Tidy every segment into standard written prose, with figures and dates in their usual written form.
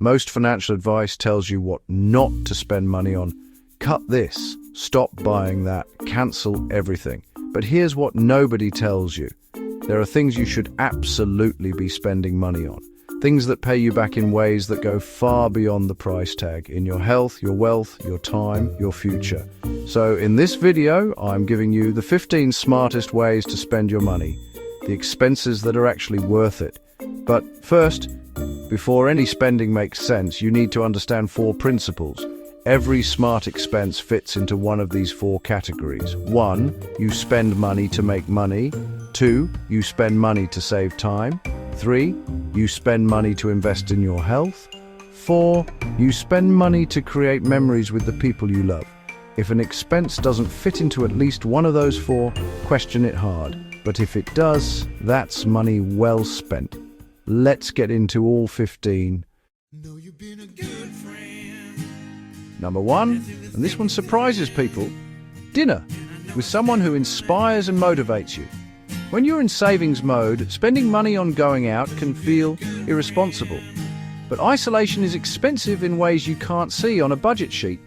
Most financial advice tells you what not to spend money on. Cut this, stop buying that, cancel everything. But here's what nobody tells you. There are things you should absolutely be spending money on. Things that pay you back in ways that go far beyond the price tag, in your health, your wealth, your time, your future. So in this video, I'm giving you the 15 smartest ways to spend your money, the expenses that are actually worth it. But first, before any spending makes sense, you need to understand 4 principles. Every smart expense fits into one of these 4 categories. 1, you spend money to make money. 2, you spend money to save time. 3, you spend money to invest in your health. 4, you spend money to create memories with the people you love. If an expense doesn't fit into at least one of those 4, question it hard. But if it does, that's money well spent. Let's get into all 15. Know you've been a good friend. Number 1, and this one surprises people, dinner with someone who inspires and motivates you. When you're in savings mode, spending money on going out can feel irresponsible. But isolation is expensive in ways you can't see on a budget sheet.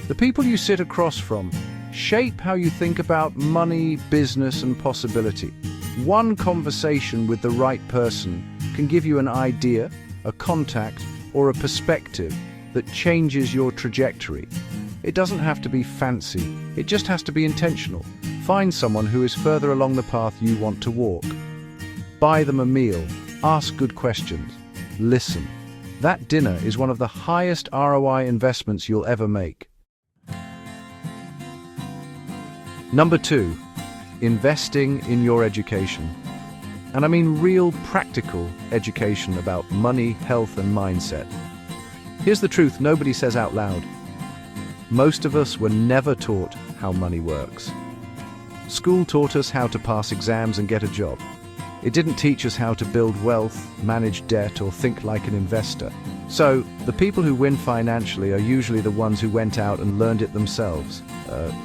The people you sit across from shape how you think about money, business, and possibility. One conversation with the right person can give you an idea, a contact, or a perspective that changes your trajectory. It doesn't have to be fancy, it just has to be intentional. Find someone who is further along the path you want to walk. Buy them a meal, ask good questions, listen. That dinner is one of the highest ROI investments you'll ever make. Number 2, investing in your education. And I mean real practical education about money, health, and mindset. Here's the truth nobody says out loud. Most of us were never taught how money works. School taught us how to pass exams and get a job. It didn't teach us how to build wealth, manage debt, or think like an investor. So, the people who win financially are usually the ones who went out and learned it themselves,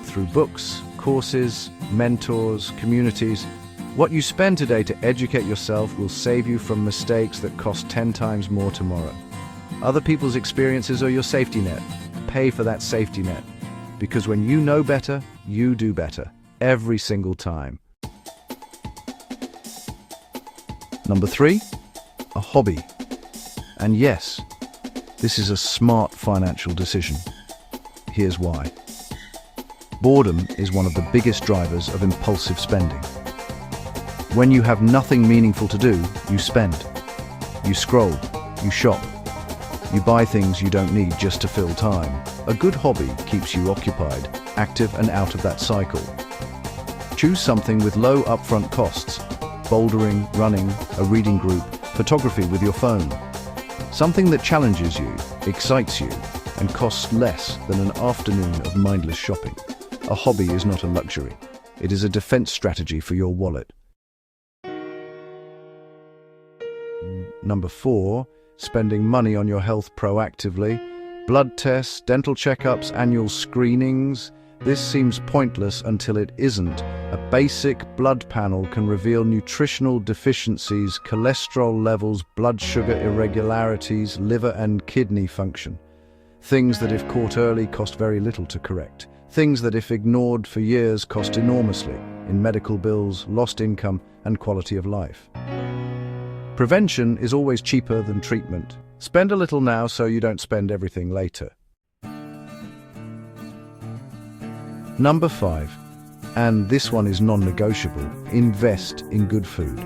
through books, courses, mentors, communities. What you spend today to educate yourself will save you from mistakes that cost 10 times more tomorrow. Other people's experiences are your safety net. Pay for that safety net. Because when you know better, you do better. Every single time. Number 3, a hobby. And yes, this is a smart financial decision. Here's why. Boredom is one of the biggest drivers of impulsive spending. When you have nothing meaningful to do, you spend. You scroll, you shop, you buy things you don't need just to fill time. A good hobby keeps you occupied, active, and out of that cycle. Choose something with low upfront costs. Bouldering, running, a reading group, photography with your phone. Something that challenges you, excites you, and costs less than an afternoon of mindless shopping. A hobby is not a luxury. It is a defense strategy for your wallet. Number 4, spending money on your health proactively. Blood tests, dental checkups, annual screenings. This seems pointless until it isn't. A basic blood panel can reveal nutritional deficiencies, cholesterol levels, blood sugar irregularities, liver and kidney function. Things that if caught early cost very little to correct. Things that if ignored for years cost enormously in medical bills, lost income, and quality of life. Prevention is always cheaper than treatment. Spend a little now so you don't spend everything later. Number 5, and this one is non-negotiable, invest in good food.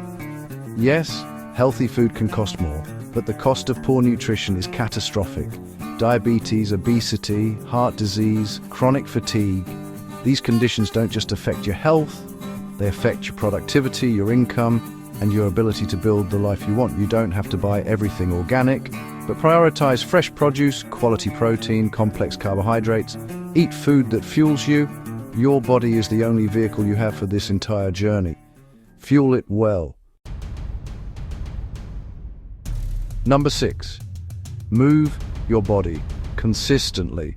Yes, healthy food can cost more, but the cost of poor nutrition is catastrophic. Diabetes, obesity, heart disease, chronic fatigue. These conditions don't just affect your health, they affect your productivity, your income, and your ability to build the life you want. You don't have to buy everything organic, but prioritize fresh produce, quality protein, complex carbohydrates. Eat food that fuels you. Your body is the only vehicle you have for this entire journey. Fuel it well. Number 6, move your body consistently.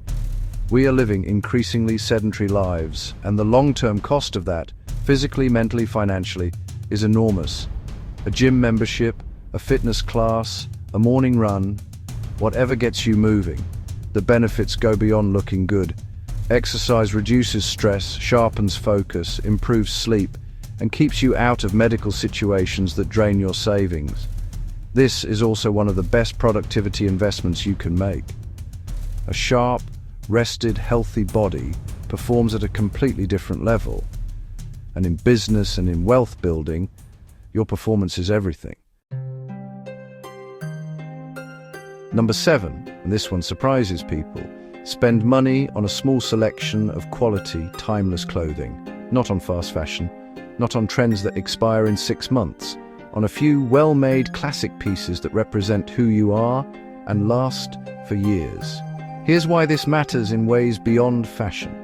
We are living increasingly sedentary lives, and the long-term cost of that, physically, mentally, financially, is enormous. A gym membership, a fitness class, a morning run, Whatever gets you moving. The benefits go beyond looking good. Exercise reduces stress, sharpens focus, improves sleep, and keeps you out of medical situations that drain your savings. This is also one of the best productivity investments you can make. A sharp, rested, healthy body performs at a completely different level. And in business and in wealth building, your performance is everything. Number 7, and this one surprises people, spend money on a small selection of quality, timeless clothing. Not on fast fashion, not on trends that expire in 6 months, on a few well-made classic pieces that represent who you are and last for years. Here's why this matters in ways beyond fashion.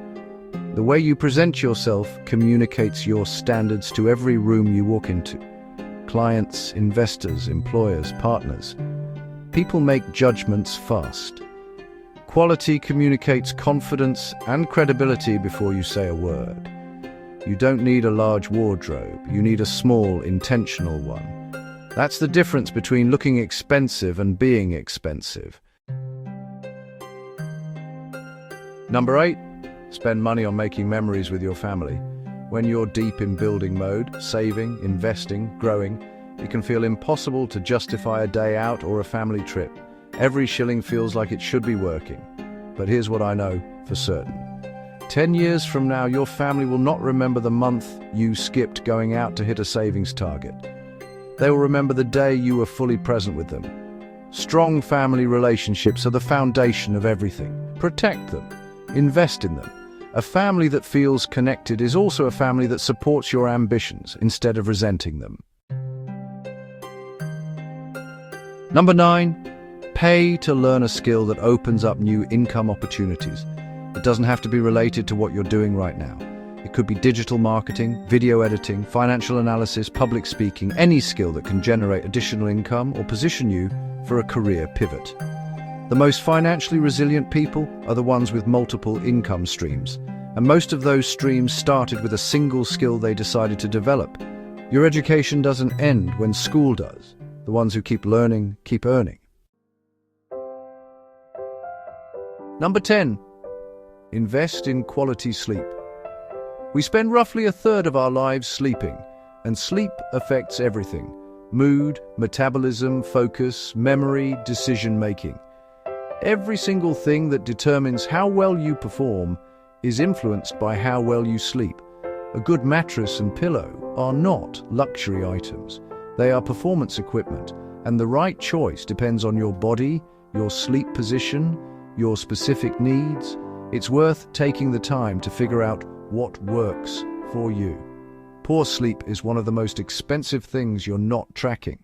The way you present yourself communicates your standards to every room you walk into. Clients, investors, employers, partners. People make judgments fast. Quality communicates confidence and credibility before you say a word. You don't need a large wardrobe, you need a small, intentional one. That's the difference between looking expensive and being expensive. Number 8, spend money on making memories with your family. When you're deep in building mode, saving, investing, growing, it can feel impossible to justify a day out or a family trip. Every shilling feels like it should be working. But here's what I know for certain. 10 years from now, your family will not remember the month you skipped going out to hit a savings target. They will remember the day you were fully present with them. Strong family relationships are the foundation of everything. Protect them. Invest in them. A family that feels connected is also a family that supports your ambitions instead of resenting them. Number 9, pay to learn a skill that opens up new income opportunities. It doesn't have to be related to what you're doing right now. It could be digital marketing, video editing, financial analysis, public speaking, any skill that can generate additional income or position you for a career pivot. The most financially resilient people are the ones with multiple income streams, and most of those streams started with a single skill they decided to develop. Your education doesn't end when school does. The ones who keep learning, keep earning. Number 10, invest in quality sleep. We spend roughly a third of our lives sleeping, and sleep affects everything: mood, metabolism, focus, memory, decision-making. Every single thing that determines how well you perform is influenced by how well you sleep. A good mattress and pillow are not luxury items. They are performance equipment, and the right choice depends on your body, your sleep position, your specific needs. It's worth taking the time to figure out what works for you. Poor sleep is one of the most expensive things you're not tracking.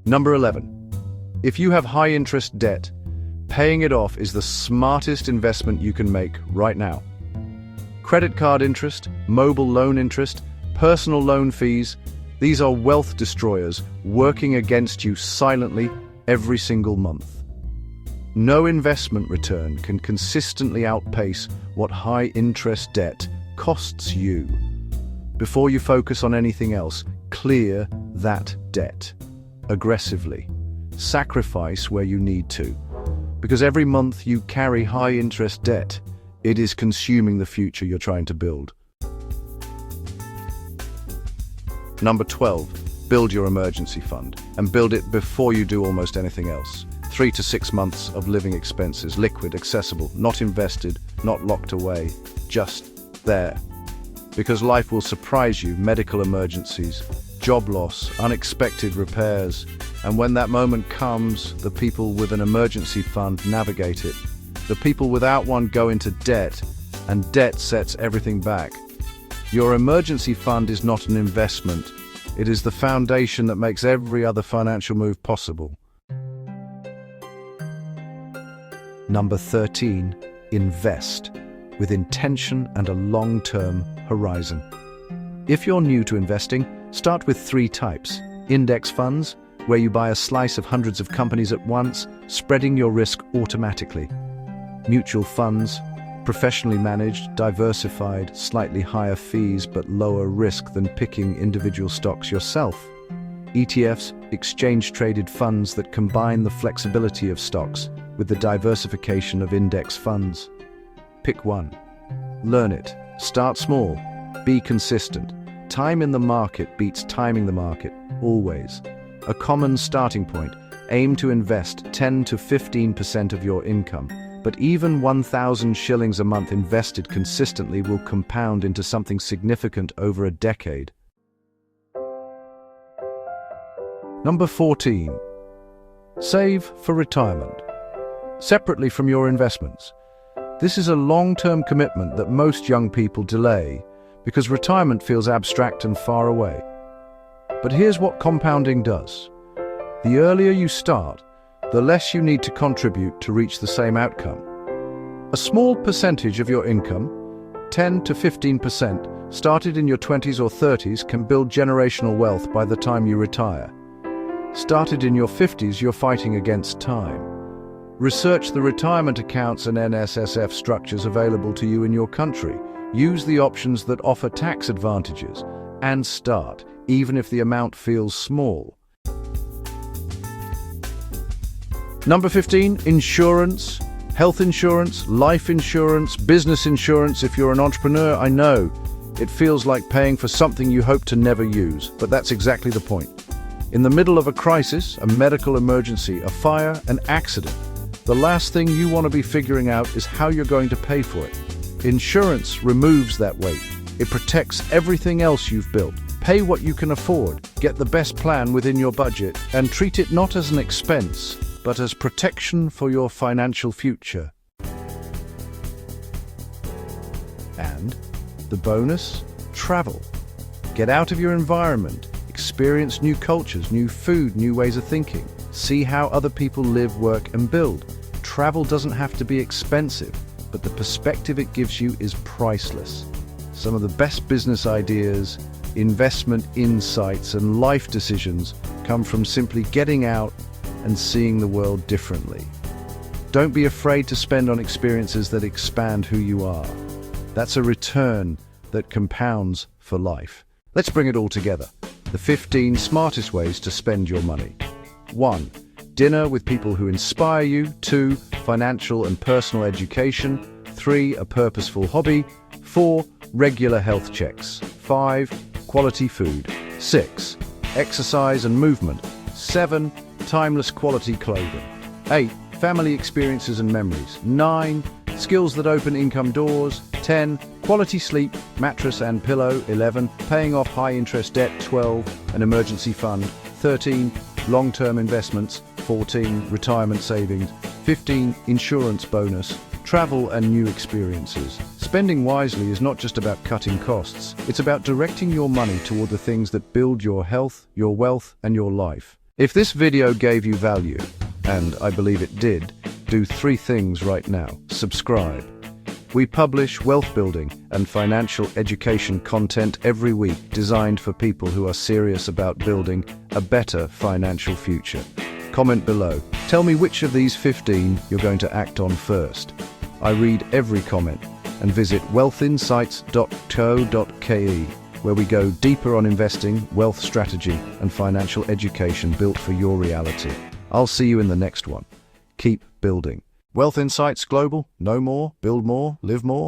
Number 11. If you have high-interest debt, paying it off is the smartest investment you can make right now. Credit card interest, mobile loan interest, personal loan fees, these are wealth destroyers working against you silently every single month. No investment return can consistently outpace what high-interest debt costs you. Before you focus on anything else, clear that debt aggressively. Sacrifice where you need to. Because every month you carry high-interest debt, it is consuming the future you're trying to build. Number 12, build your emergency fund, and build it before you do almost anything else. 3 to 6 months of living expenses, liquid, accessible, not invested, not locked away, just there. Because life will surprise you: medical emergencies, job loss, unexpected repairs, and when that moment comes, the people with an emergency fund navigate it. The people without one go into debt, and debt sets everything back. Your emergency fund is not an investment. It is the foundation that makes every other financial move possible. Number 13, invest with intention and a long-term horizon. If you're new to investing, start with 3 types. Index funds, where you buy a slice of hundreds of companies at once, spreading your risk automatically. Mutual funds, professionally managed, diversified, slightly higher fees but lower risk than picking individual stocks yourself. ETFs, exchange-traded funds that combine the flexibility of stocks with the diversification of index funds. Pick one. Learn it. Start small. Be consistent. Time in the market beats timing the market, always. A common starting point. Aim to invest 10 to 15% of your income. But even 1,000 shillings a month invested consistently will compound into something significant over a decade. Number 14. Save for retirement. Separately from your investments. This is a long-term commitment that most young people delay because retirement feels abstract and far away. But here's what compounding does. The earlier you start, the less you need to contribute to reach the same outcome. A small percentage of your income, 10 to 15%, started in your 20s or 30s can build generational wealth by the time you retire. Started in your 50s, you're fighting against time. Research the retirement accounts and NSSF structures available to you in your country. Use the options that offer tax advantages and start, even if the amount feels small. Number 15, insurance. Health insurance, life insurance, business insurance. If you're an entrepreneur, I know it feels like paying for something you hope to never use, but that's exactly the point. In the middle of a crisis, a medical emergency, a fire, an accident, the last thing you want to be figuring out is how you're going to pay for it. Insurance removes that weight. It protects everything else you've built. Pay what you can afford, get the best plan within your budget, and treat it not as an expense, but as protection for your financial future. And the bonus? Travel. Get out of your environment, experience new cultures, new food, new ways of thinking. See how other people live, work, and build. Travel doesn't have to be expensive, but the perspective it gives you is priceless. Some of the best business ideas, investment insights, and life decisions come from simply getting out and seeing the world differently. Don't be afraid to spend on experiences that expand who you are. That's a return that compounds for life. Let's bring it all together. The 15 smartest ways to spend your money. 1. Dinner with people who inspire you. 2. Financial and personal education. 3. A purposeful hobby. 4. Regular health checks. 5. Quality food. 6. Exercise and movement. 7. Timeless quality clothing. 8. Family experiences and memories. 9. Skills that open income doors. 10. Quality sleep, mattress and pillow. 11. Paying off high-interest debt. 12. An emergency fund. 13. Long-term investments. 14. Retirement savings. 15. Insurance bonus. Travel and new experiences. Spending wisely is not just about cutting costs. It's about directing your money toward the things that build your health, your wealth, and your life. If this video gave you value, and I believe it did, do 3 things right now. Subscribe. We publish wealth building and financial education content every week designed for people who are serious about building a better financial future. Comment below. Tell me which of these 15 you're going to act on first. I read every comment, and visit wealthinsights.co.ke, where we go deeper on investing, wealth strategy, and financial education built for your reality. I'll see you in the next one. Keep building. Wealth Insights Global. Know more, build more, live more.